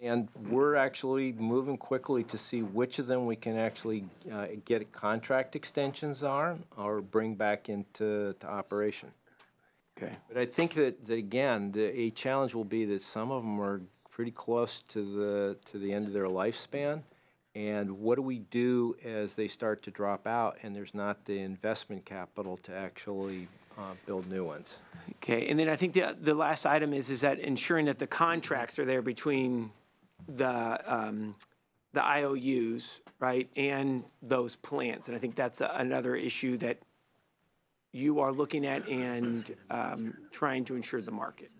And we're actually moving quickly to see which of them we can actually get contract extensions on or bring back into operation. Okay. But I think that again, a challenge will be that some of them are pretty close to the end of their lifespan. And what do we do as they start to drop out and there's not the investment capital to actually build new ones? Okay, and then I think the last item is that ensuring that the contracts are there between the IOUs, right, and those plants. And I think that's another issue that you are looking at and trying to ensure the market.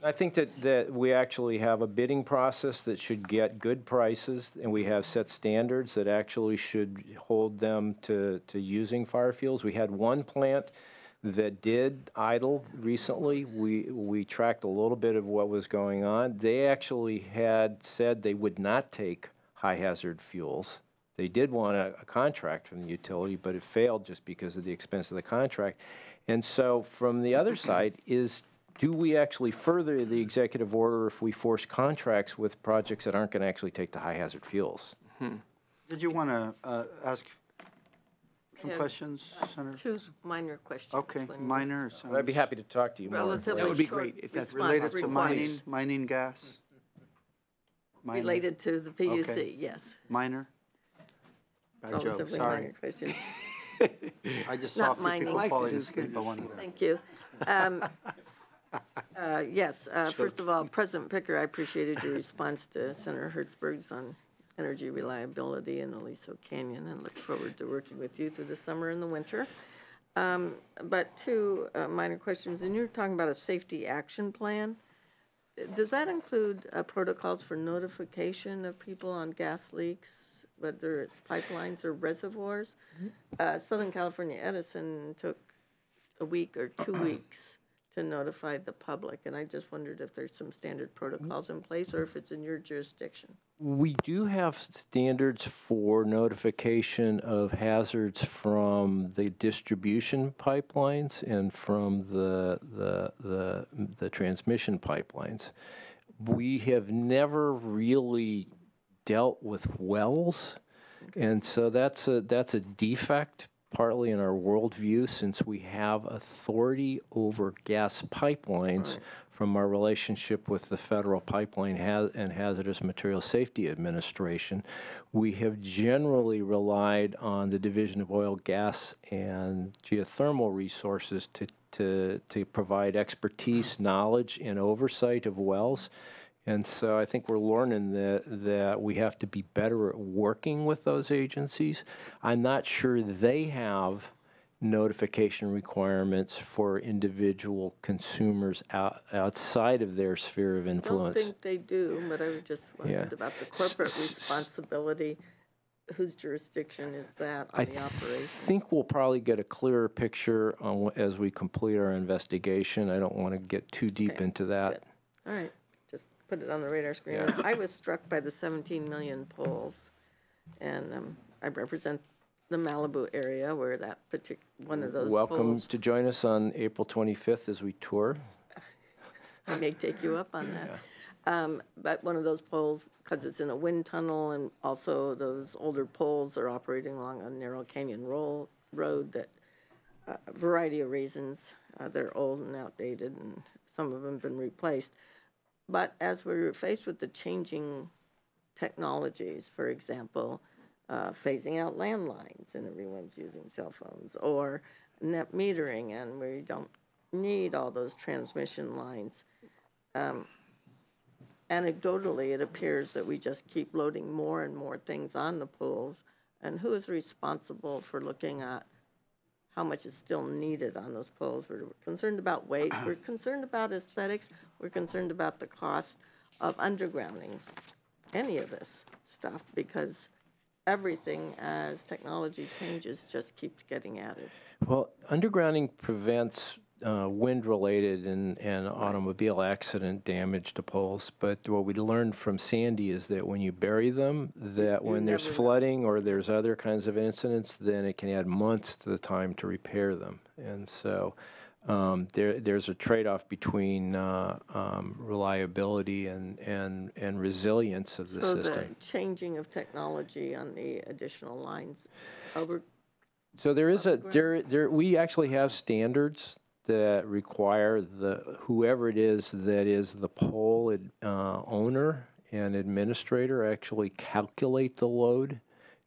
I think that we actually have a bidding process that should get good prices, and we have set standards that actually should hold them to using fire fuels. We had one plant that did idle recently. We tracked a little bit of what was going on. They actually had said they would not take high hazard fuels. They did want a contract from the utility, but it failed just because of the expense of the contract. And so from the other side is, do we actually further the executive order if we force contracts with projects that aren't going to actually take the high hazard fuels? Did you want to ask some questions, Senator? Choose minor questions. Okay, minor. I'd be happy to talk to you more. Relatively That would be short great if that's response Related to requires. mining gas? Minor. Related to the PUC, Okay. yes. Minor? Bad joke, Relatively sorry. minor questions. I just Not saw a few mining. people Like falling it, it's asleep. I wanted to. Thank you. Yes, first of all, President Picker, I appreciated your response to Senator Hertzberg's on energy reliability in Aliso Canyon and look forward to working with you through the summer and the winter. But two minor questions, and you're talking about a safety action plan. Does that include protocols for notification of people on gas leaks, whether it's pipelines or reservoirs? Southern California Edison took a week or 2 weeks to notify the public, and I just wondered if there's some standard protocols in place or if it's in your jurisdiction. We do have standards for notification of hazards from the distribution pipelines and from the transmission pipelines. We have never really dealt with wells, and so that's a defect partly in our worldview, since we have authority over gas pipelines from our relationship with the Federal Pipeline and Hazardous Materials Safety Administration. We have generally relied on the Division of Oil, Gas, and Geothermal Resources to provide expertise, knowledge, and oversight of wells. And so I think we're learning that we have to be better at working with those agencies. I'm not sure they have notification requirements for individual consumers outside of their sphere of influence. I don't think they do, but I was just wondered about the corporate responsibility. Whose jurisdiction is that on the operation? I think we'll probably get a clearer picture as we complete our investigation. I don't want to get too deep into that. Good. All right. Put it on the radar screen. Yeah. I was struck by the 17 million poles, and I represent the Malibu area where that one of those Welcome to join us on April 25th as we tour. I may take you up on that. Yeah. But one of those poles, because it's in a wind tunnel, and also those older poles are operating along a narrow canyon road that, a variety of reasons, they're old and outdated, and some of them have been replaced. But as we're faced with the changing technologies, for example, phasing out landlines and everyone's using cell phones, or net metering and we don't need all those transmission lines, anecdotally it appears that we just keep loading more and more things on the pools. And who is responsible for looking at how much is still needed on those poles? We're concerned about weight, we're concerned about aesthetics, we're concerned about the cost of undergrounding any of this stuff, because everything as technology changes just keeps getting added. Well, undergrounding prevents wind-related and automobile accident damage to poles, but what we learned from Sandy is that when you bury them, that when there's flooding or there's other kinds of incidents, then it can add months to the time to repair them. And so there's a trade-off between reliability and resilience of the So system. the changing of technology on the additional lines over, So there is we actually have standards that require whoever it is that is the pole owner and administrator actually calculate the load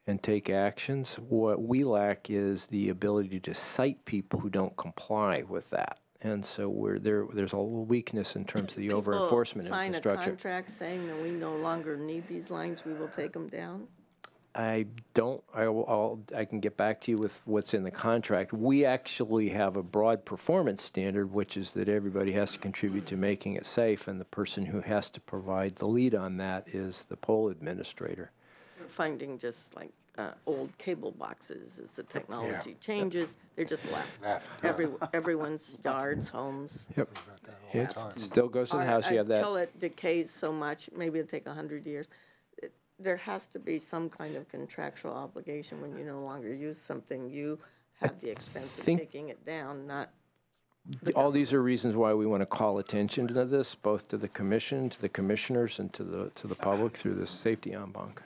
and take actions. What we lack is the ability to cite people who don't comply with that. And so there's a little weakness in terms of the over-enforcement sign a infrastructure. contract saying that we no longer need these lines, we will take them down? I don't, I can get back to you with what's in the contract. We actually have a broad performance standard, which is that everybody has to contribute to making it safe, and the person who has to provide the lead on that is the pole administrator. We're finding just like old cable boxes as the technology changes, they're just left. Everyone's yards, homes. Yep. It still goes to the house. You have that. Until it decays so much, maybe it'll take 100 years. There has to be some kind of contractual obligation when you no longer use something. You have the expense of taking it down, not. All these are reasons why we want to call attention to this, both to the commission, to the commissioners, and to the public through this safety en banc.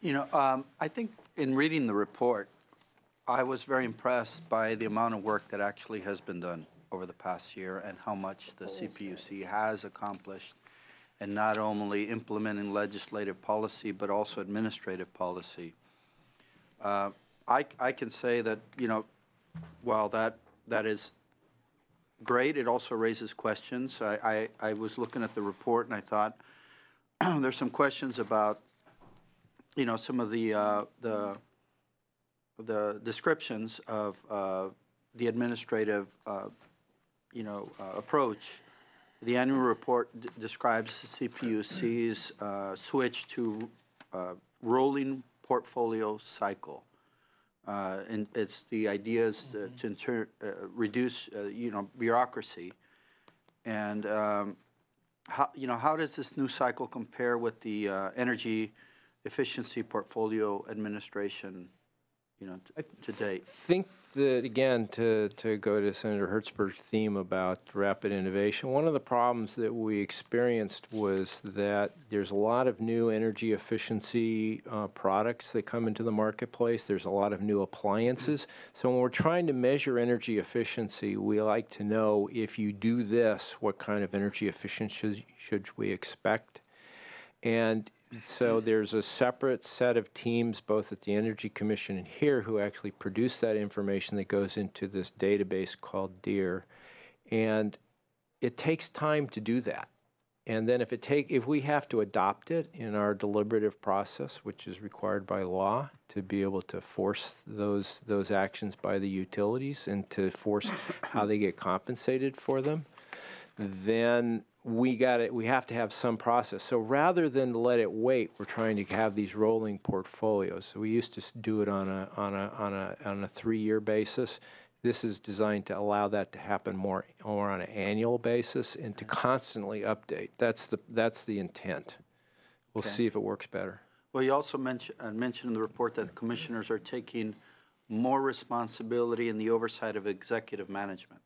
You know, I think in reading the report, I was very impressed by the amount of work that actually has been done over the past year and how much the CPUC has accomplished, and not only implementing legislative policy, but also administrative policy. I can say that, you know, while that is great, it also raises questions. I was looking at the report and I thought there's some questions about, you know, some of the descriptions of the administrative, approach. The annual report describes the CPUC's switch to rolling portfolio cycle. And it's the idea is to reduce, bureaucracy. And, how does this new cycle compare with the energy efficiency portfolio administration, to date? I think that, again, to go to Senator Hertzberg's theme about rapid innovation, one of the problems that we experienced was that there's a lot of new energy efficiency products that come into the marketplace. There's a lot of new appliances. So when we're trying to measure energy efficiency, we like to know, if you do this, what kind of energy efficiency should we expect? And so there's a separate set of teams, both at the Energy Commission and here, who actually produce that information that goes into this database called DEAR. And it takes time to do that. And then if we have to adopt it in our deliberative process, which is required by law to be able to force those actions by the utilities and to force how they get compensated for them, then we have to have some process. So rather than let it wait, we're trying to have these rolling portfolios. So we used to do it on a 3-year basis. This is designed to allow that to happen more on an annual basis and to constantly update. That's the intent. We'll see if it works better. Well, you also mentioned in the report that the commissioners are taking more responsibility in the oversight of executive management.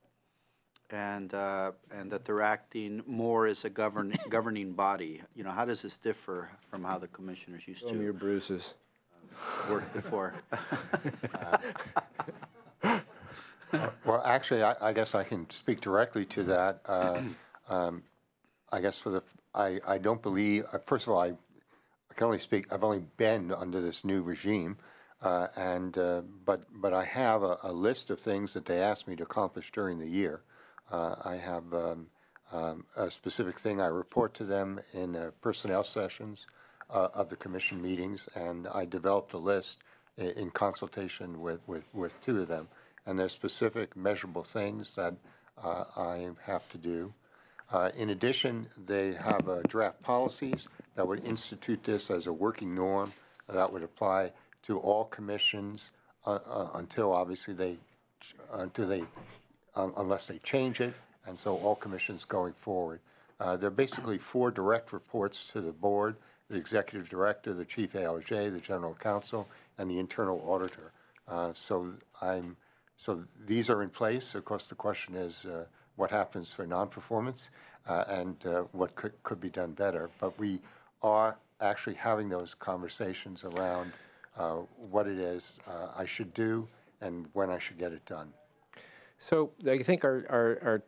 And that they're acting more as a governing body. How does this differ from how the commissioners used to your bruises. Work before? Well, actually, I guess I can speak directly to that. I guess I don't believe. First of all, I can only speak. I've only been under this new regime, but I have a list of things that they asked me to accomplish during the year. I have a specific thing I report to them in personnel sessions of the commission meetings, and I developed a list in consultation with 2 of them. And there's specific measurable things that I have to do. In addition, they have draft policies that would institute this as a working norm that would apply to all commissions until obviously unless they change it, and so all commissions going forward. There are basically 4 direct reports to the board: the executive director, the chief ALJ, the general counsel, and the internal auditor. So I'm So these are in place. Of course, the question is what happens for non-performance and what could be done better. But we are actually having those conversations around what it is I should do and when I should get it done. So I think our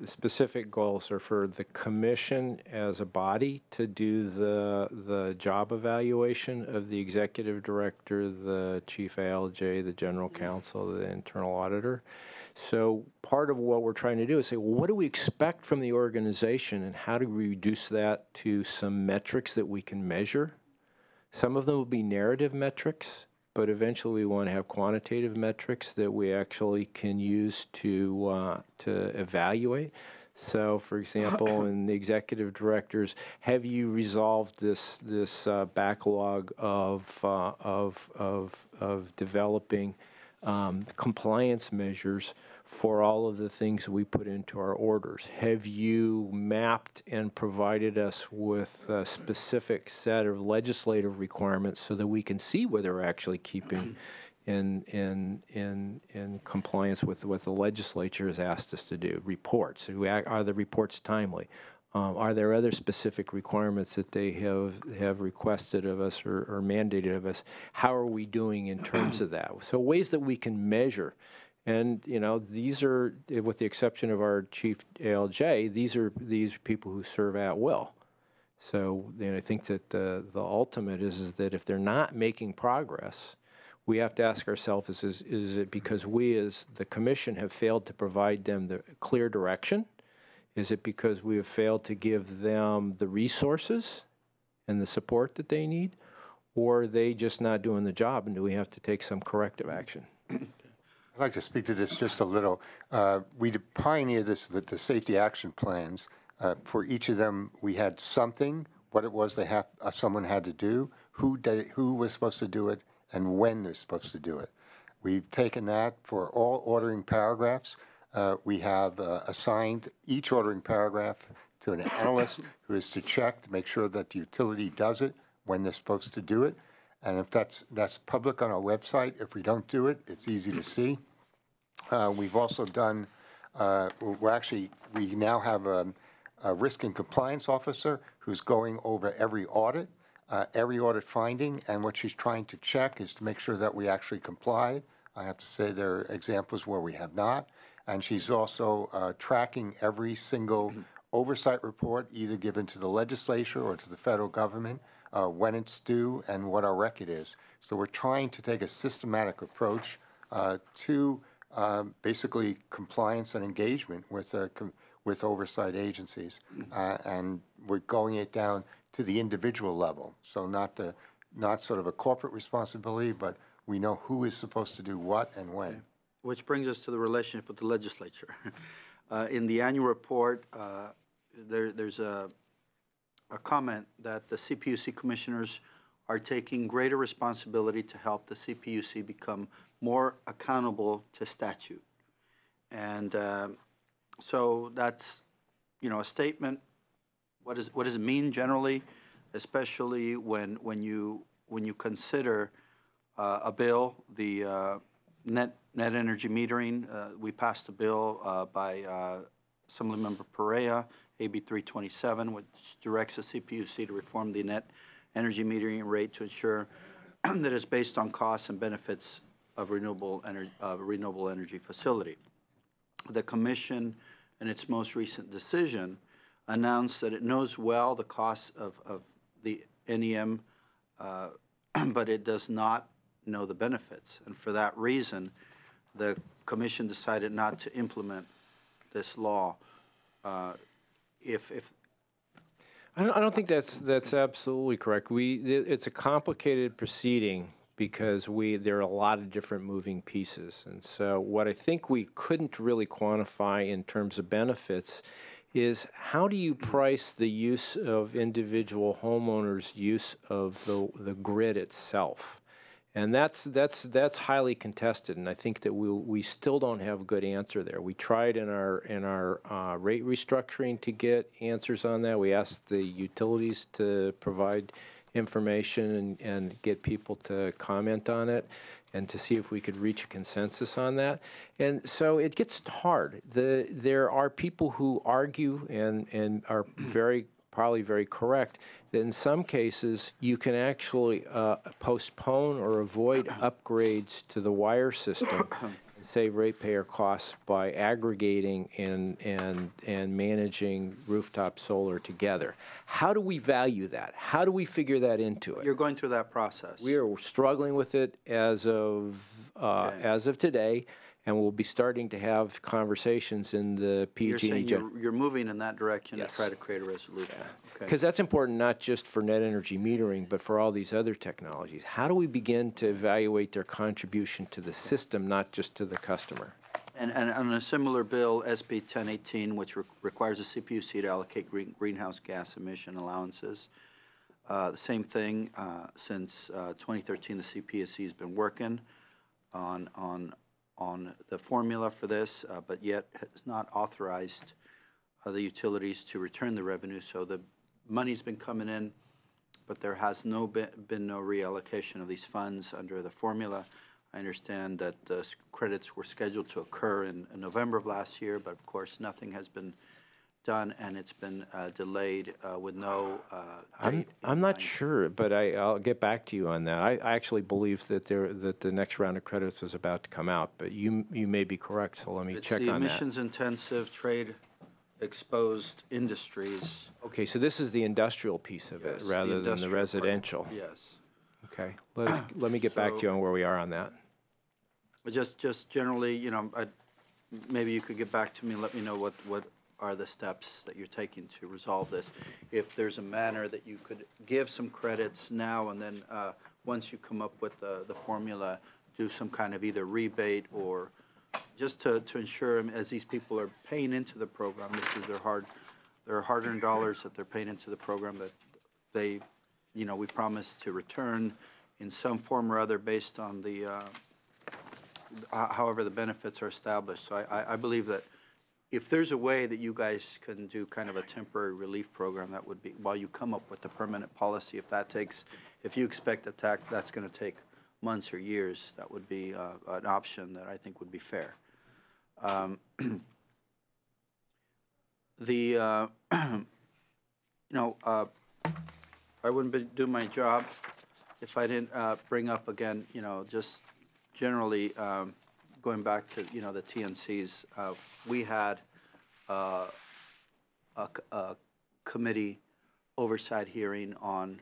specific goals are for the commission as a body to do the job evaluation of the executive director, the chief ALJ, the general counsel, the internal auditor. So part of what we're trying to do is say, well, what do we expect from the organization and how do we reduce that to some metrics that we can measure? Some of them will be narrative metrics, but eventually we want to have quantitative metrics that we actually can use to evaluate. So, for example, in the executive directors, have you resolved this backlog of developing compliance measures for all of the things we put into our orders? Have you mapped and provided us with a specific set of legislative requirements so that we can see whether we're actually keeping in compliance with what the legislature has asked us to do? Reports. Are the reports timely? Are there other specific requirements that they have requested of us or mandated of us? How are we doing in terms of that? So ways that we can measure. And, you know, these are, with the exception of our chief ALJ, these are people who serve at will. So then I think that the ultimate is that if they're not making progress, we have to ask ourselves, is it because we as the commission have failed to provide them the clear direction? Is it because we have failed to give them the resources and the support that they need? Or are they just not doing the job, and do we have to take some corrective action? I'd like to speak to this just a little. We pioneered this with the safety action plans. For each of them, we had something, what it was someone had to do, who was supposed to do it, and when they're supposed to do it. We've taken that for all ordering paragraphs. We have assigned each ordering paragraph to an analyst who is to check to make sure that the utility does it when they're supposed to do it. And if that's public on our website, if we don't do it, it's easy to see. We've also done, we now have a risk and compliance officer who's going over every audit finding, and what she's trying to check is to make sure that we actually comply. I have to say there are examples where we have not. And she's also tracking every single oversight report, either given to the legislature or to the federal government, when it's due and what our record is. So we're trying to take a systematic approach to basically compliance and engagement with oversight agencies. And we're going it down to the individual level. So not sort of a corporate responsibility, but we know who is supposed to do what and when. Which brings us to the relationship with the legislature. In the annual report, there's a comment that the CPUC commissioners are taking greater responsibility to help the CPUC become more accountable to statute. And so that's, a statement. What does it mean generally, especially when you consider a bill, the net energy metering? We passed a bill by Assemblymember Perea, AB 327, which directs the CPUC to reform the net energy metering rate to ensure that it's based on costs and benefits of renewable energy facility. The Commission, in its most recent decision, announced that it knows well the costs of the NEM, but it does not know the benefits. And for that reason, the Commission decided not to implement this law. I don't think that's absolutely correct. It's a complicated proceeding because there are a lot of different moving pieces. And so what I think we couldn't really quantify in terms of benefits is how do you price the use of individual homeowners' use of the grid itself? And that's highly contested, and I think that we still don't have a good answer there. We tried in our rate restructuring to get answers on that. We asked the utilities to provide information and get people to comment on it and to see if we could reach a consensus on that. And so it gets hard. There are people who argue and are probably very correct that in some cases you can actually postpone or avoid upgrades to the wire system and save ratepayer costs by aggregating and managing rooftop solar together. How do we value that? How do we figure that into it? You're going through that process. We are struggling with it as of today, and we'll be starting to have conversations in the You're PG&E. saying you're moving in that direction Yes. to try to create a resolution. Okay. Because that's important not just for net energy metering, but for all these other technologies. How do we begin to evaluate their contribution to the system, not just to the customer? And on a similar bill, SB 1018, which requires the CPUC to allocate greenhouse gas emission allowances, the same thing, since 2013, the CPUC has been working on the formula for this, but yet has not authorized the utilities to return the revenue. So the money's been coming in, but there has been no reallocation of these funds under the formula. I understand that the credits were scheduled to occur in November of last year, but of course nothing has been done, and it's been delayed with no date. I'm not sure, but I'll get back to you on that. I actually believe that the next round of credits was about to come out, but you may be correct, so let me check on that. It's the emissions-intensive trade-exposed industries. Okay, so this is the industrial piece of it Yes, rather than the industrial part. residential. Yes. Okay, let me get back to you on where we are on that. But just generally, you know, maybe you could get back to me and let me know what are the steps that you're taking to resolve this. If there's a manner that you could give some credits now and then once you come up with the formula, do some kind of either rebate or just to ensure, as these people are paying into the program, this is their hard-earned dollars that they're paying into the program, that they, you know, we promise to return in some form or other based on the however the benefits are established. So I believe that if there's a way that you guys can do kind of a temporary relief program, that would be, while you come up with the permanent policy, if you expect that's going to take months or years, that would be an option that I think would be fair. I wouldn't do my job if I didn't bring up again, you know, just generally going back to, you know, the TNCs. We had a committee oversight hearing on,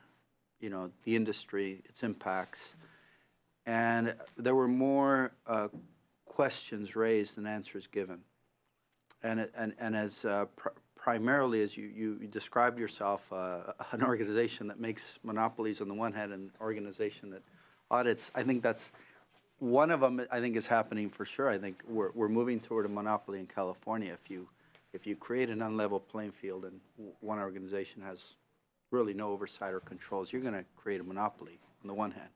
you know, the industry, its impacts, and there were more questions raised than answers given. And as primarily as you described yourself, an organization that makes monopolies on the one hand and an organization that audits, I think that's one of them. I think is happening for sure. I think we're moving toward a monopoly in California. If you create an unlevel playing field and one organization has really no oversight or controls, you're going to create a monopoly on the one hand.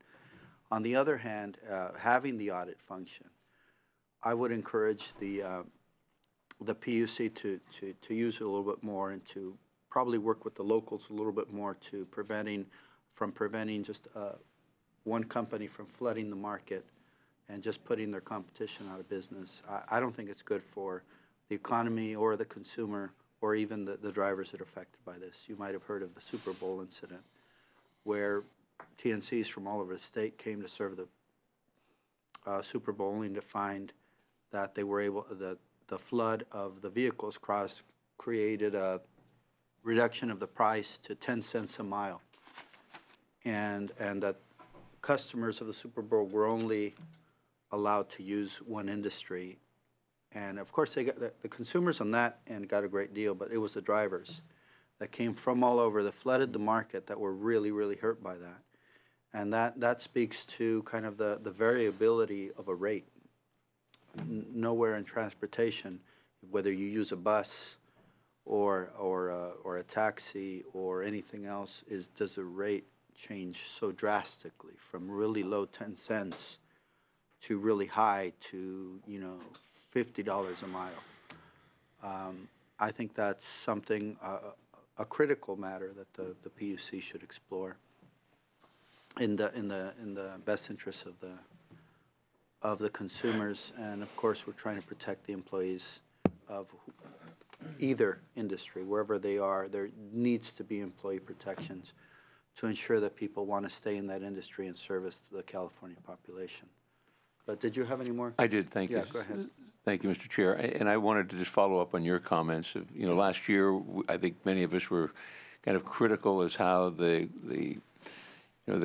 On the other hand, having the audit function, I would encourage the PUC to use it a little bit more and to probably work with the locals a little bit more to preventing just one company from flooding the market and just putting their competition out of business. I don't think it's good for the economy or the consumer or even the drivers that are affected by this. You might have heard of the Super Bowl incident where TNCs from all over the state came to serve the Super Bowl only to find that they were able, the flood of the vehicles created a reduction of the price to 10 cents a mile. And that customers of the Super Bowl were only allowed to use one industry. And of course, they got the consumers on that end got a great deal, but it was the drivers that came from all over that flooded the market that were really, really hurt by that. And that speaks to kind of the variability of a rate. Nowhere in transportation, whether you use a bus or a taxi or anything else, does the rate change so drastically from really low 10 cents to really high to, you know, $50 a mile. I think that's something, a critical matter that the PUC should explore. in the best interest of the consumers. And of course, we're trying to protect the employees of either industry, wherever they are. There needs to be employee protections to ensure that people want to stay in that industry and service the California population. But did you have any more? I did, thank you. Yeah, go ahead. Thank you, Mr. Chair. And I wanted to just follow up on your comments. Last year, I think many of us were kind of critical as how the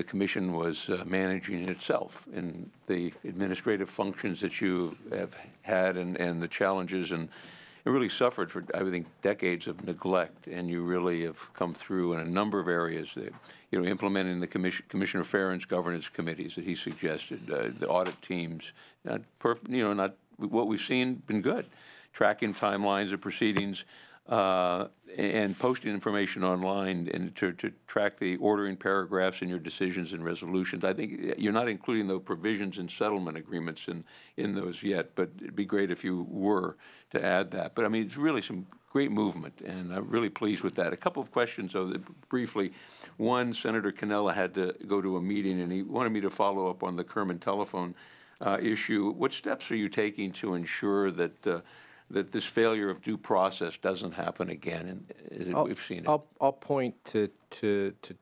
commission was managing itself and the administrative functions that you have had and the challenges, and it really suffered for, I think, decades of neglect, and you really have come through in a number of areas. Implementing the Commissioner Farron's governance committees that he suggested, the audit teams, not what we've seen, been good. Tracking timelines of proceedings and posting information online and to track the ordering paragraphs in your decisions and resolutions. I think you're not including the provisions in settlement agreements in those yet, but it'd be great if you were to add that. But I mean, it's really some great movement, and I'm really pleased with that. A couple of questions, though, briefly. One, Senator Cannella had to go to a meeting, and he wanted me to follow up on the Kerman telephone issue. What steps are you taking to ensure that that this failure of due process doesn't happen again? And we've seen it. I'll point to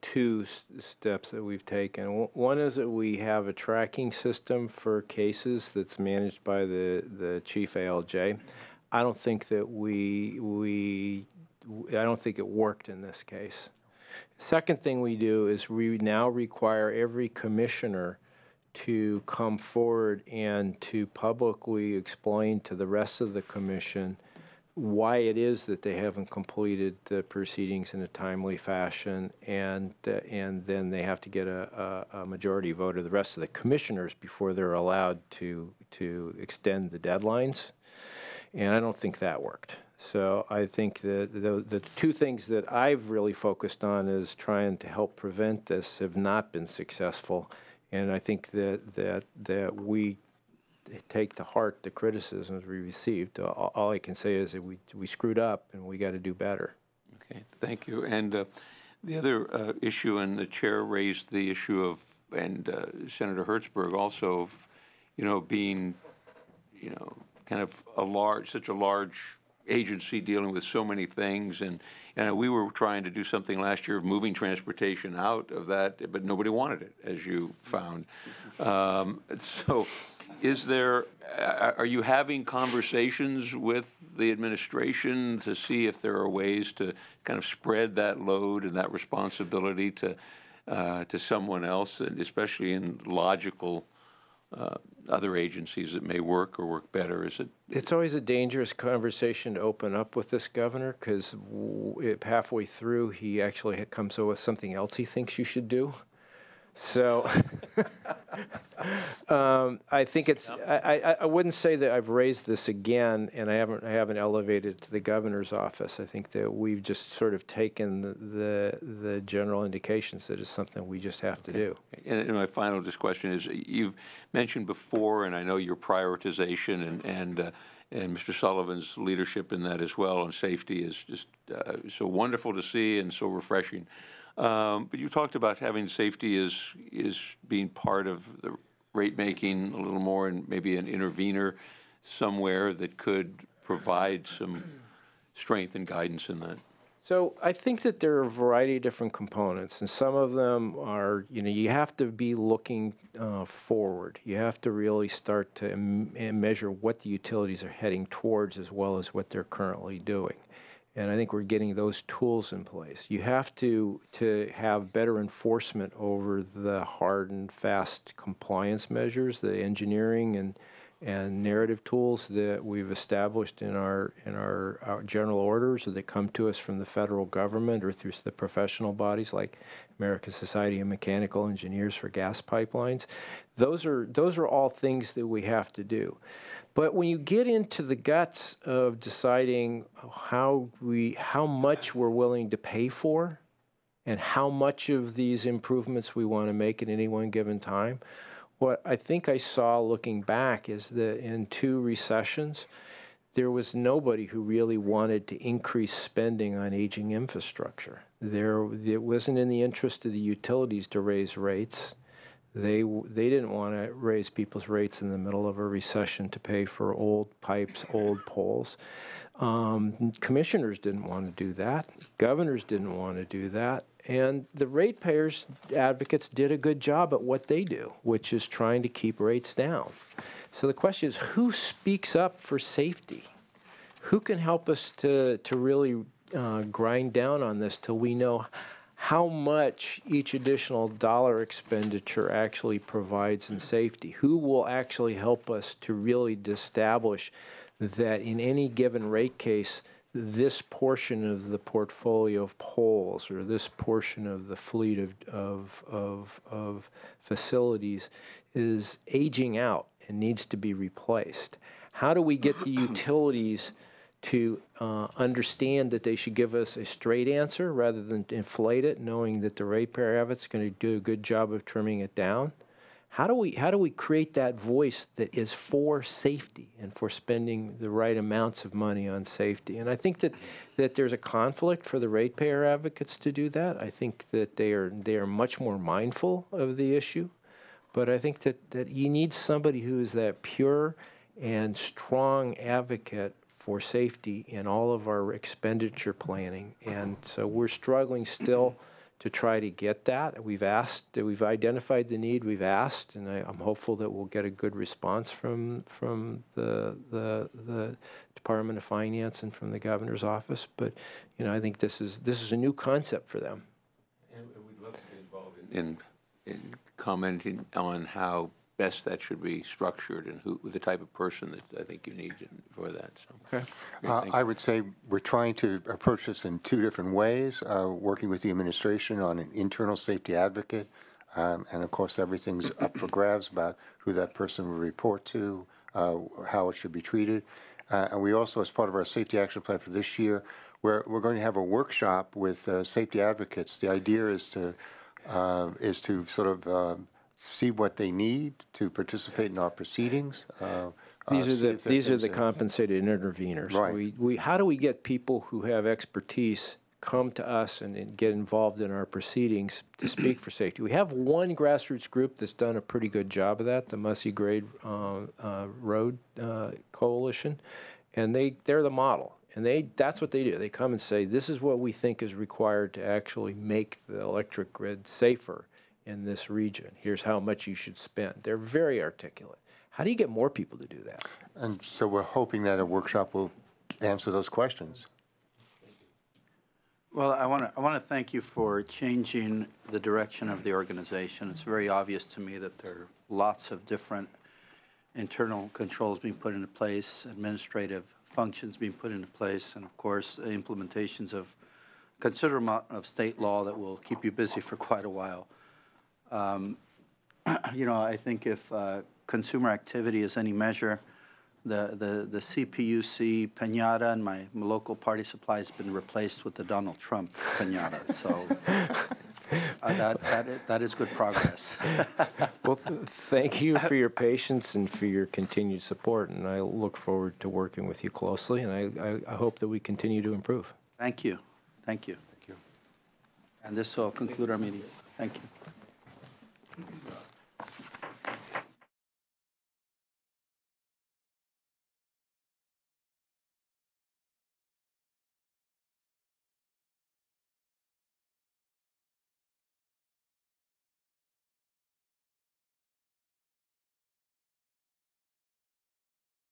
two steps that we've taken. One is that we have a tracking system for cases that's managed by the chief ALJ. I don't think that I don't think it worked in this case. Second thing we do is we now require every commissioner to come forward and to publicly explain to the rest of the commission why it is that they haven't completed the proceedings in a timely fashion, and then they have to get a majority vote of the rest of the commissioners before they're allowed to extend the deadlines. And I don't think that worked. So I think that the two things that I've really focused on is trying to help prevent this have not been successful. And I think that we take to heart the criticisms we received. All I can say is that we screwed up and we got to do better. Okay, thank you. And the other issue, and the chair raised the issue of, and Senator Hertzberg also, of being, kind of such a large agency dealing with so many things, and we were trying to do something last year of moving transportation out of that, but nobody wanted it, as you found. So are you having conversations with the administration to see if there are ways to kind of spread that load and that responsibility to someone else, and especially in logical other agencies that may work or work better? It's always a dangerous conversation to open up with this governor, because halfway through he actually comes up with something else he thinks you should do. So I think it's. I wouldn't say that I've raised this again, and I haven't elevated it to the governor's office. I think that we've just sort of taken the general indications that it's something we just have to do. And my final question is, you've mentioned before, and I know your prioritization and Mr. Sullivan's leadership in that as well on safety is just so wonderful to see and so refreshing. But you talked about having safety is being part of the rate making a little more, and maybe an intervener somewhere that could provide some strength and guidance in that. So I think that there are a variety of different components, and some of them are, you have to be looking forward. You have to really start to measure what the utilities are heading towards, as well as what they're currently doing. And I think we're getting those tools in place. You have to have better enforcement over the hard and fast compliance measures, the engineering and narrative tools that we've established in our general orders, or that come to us from the federal government or through the professional bodies like American Society of Mechanical Engineers for gas pipelines. Those are all things that we have to do. But when you get into the guts of deciding how much we're willing to pay for, and how much of these improvements we want to make at any one given time, what I think I saw looking back is that in 2 recessions, there was nobody who really wanted to increase spending on aging infrastructure. It wasn't in the interest of the utilities to raise rates. They didn't want to raise people's rates in the middle of a recession to pay for old pipes, old poles. Commissioners didn't want to do that. Governors didn't want to do that. And the ratepayers advocates did a good job at what they do, which is trying to keep rates down. So the question is, who speaks up for safety? Who can help us to really grind down on this till we know how much each additional dollar expenditure actually provides in safety? Who will actually help us to really establish that in any given rate case, this portion of the portfolio of poles or this portion of the fleet of facilities is aging out and needs to be replaced? How do we get the utilities to understand that they should give us a straight answer rather than inflate it, knowing that the ratepayer advocate's going to do a good job of trimming it down? How do we create that voice that is for safety and for spending the right amounts of money on safety? And I think that there's a conflict for the ratepayer advocates to do that. I think that they are much more mindful of the issue, but I think that you need somebody who is that pure and strong advocate for safety in all of our expenditure planning. And so we're struggling still to try to get that. We've identified the need, we've asked, and I'm hopeful that we'll get a good response from the Department of Finance and from the governor's office. But I think this is a new concept for them. And we'd love to be involved in commenting on how best that should be structured and the type of person that I think you need for that. So. Okay. I would say we're trying to approach this in two different ways, working with the administration on an internal safety advocate, and of course everything's up for grabs about who that person will report to, how it should be treated. And we also, as part of our safety action plan for this year, we're going to have a workshop with safety advocates. The idea is to sort of see what they need to participate in our proceedings. These are the compensated interveners. Right. How do we get people who have expertise come to us and get involved in our proceedings to speak for safety? We have one grassroots group that's done a pretty good job of that, the Mussey Grade Road Coalition, and they're the model. And that's what they do. They come and say, this is what we think is required to actually make the electric grid safer in this region. Here's how much you should spend. They're very articulate. How do you get more people to do that? And so we're hoping that a workshop will answer those questions. Well, I want to thank you for changing the direction of the organization. It's very obvious to me that there are lots of different internal controls being put into place, administrative functions being put into place, and of course, implementations of considerable amount of state law that will keep you busy for quite a while. I think if consumer activity is any measure, the CPUC piñata and my local party supply has been replaced with the Donald Trump piñata. So that is good progress. Well, thank you for your patience and for your continued support, and I look forward to working with you closely, and I hope that we continue to improve. Thank you. Thank you. Thank you. And this will conclude our meeting. Thank you.